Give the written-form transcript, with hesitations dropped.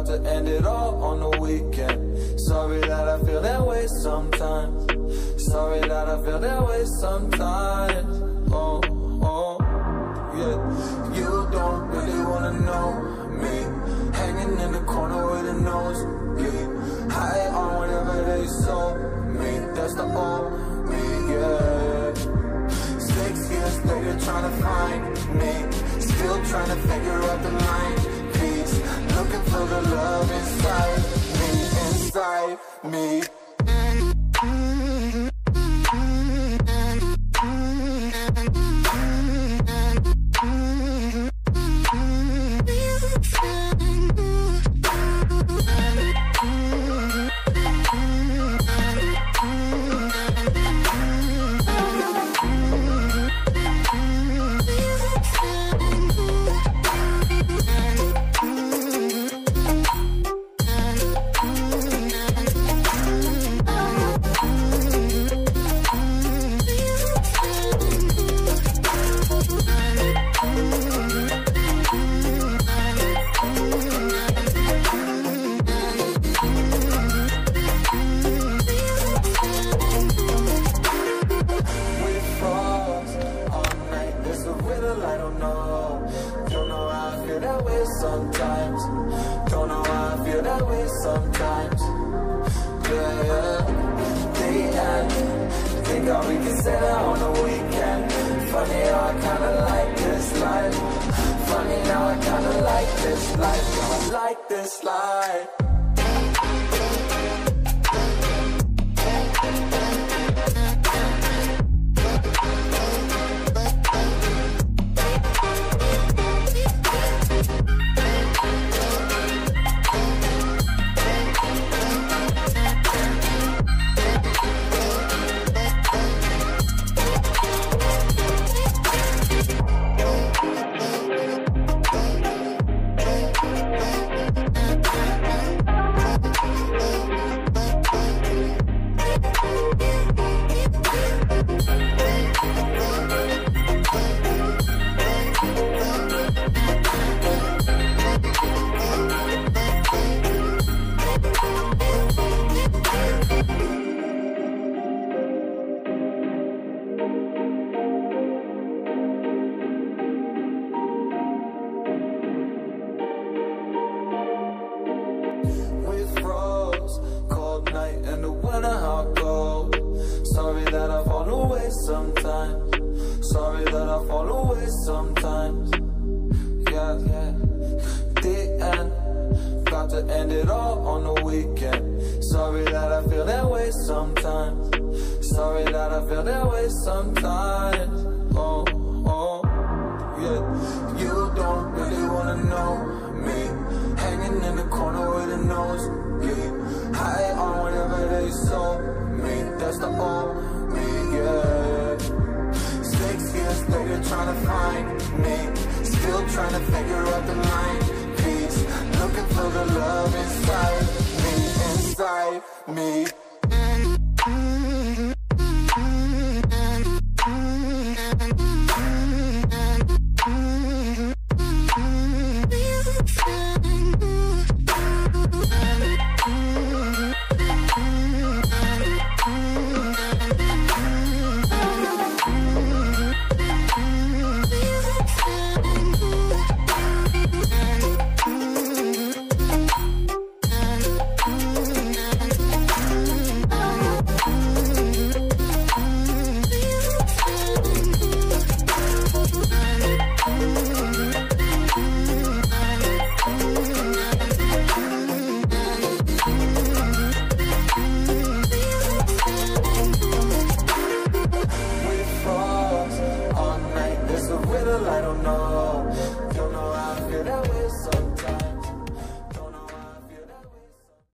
to end it all on the weekend. Sorry that I feel that way sometimes. Sorry that I feel that way sometimes. Oh, oh, yeah. You don't really wanna know me, hanging in the corner with a nosebleed, high on whatever they sold me. That's the old me, yeah. 6 years later trying to find me, still trying to figure out the mind piece, looking for the love inside me, inside me. Sometimes, don't know why I feel that way sometimes. Yeah, yeah. The end. Think how we can say that on the weekend. Funny how I kinda like this life. Funny how I kinda like this life. How I like this life. Sorry that I fall away sometimes. Sorry that I fall away sometimes. Yeah, yeah. The end. Got to end it all on the weekend. Sorry that I feel that way sometimes. Sorry that I feel that way sometimes. Oh, oh, yeah. You don't really wanna know me, hanging in the corner with a nosebleed, high on whatever they sold me. That's the old me, yeah. 6 years later trying to find me, still trying to figure out the mind piece, looking for the love inside me, inside me.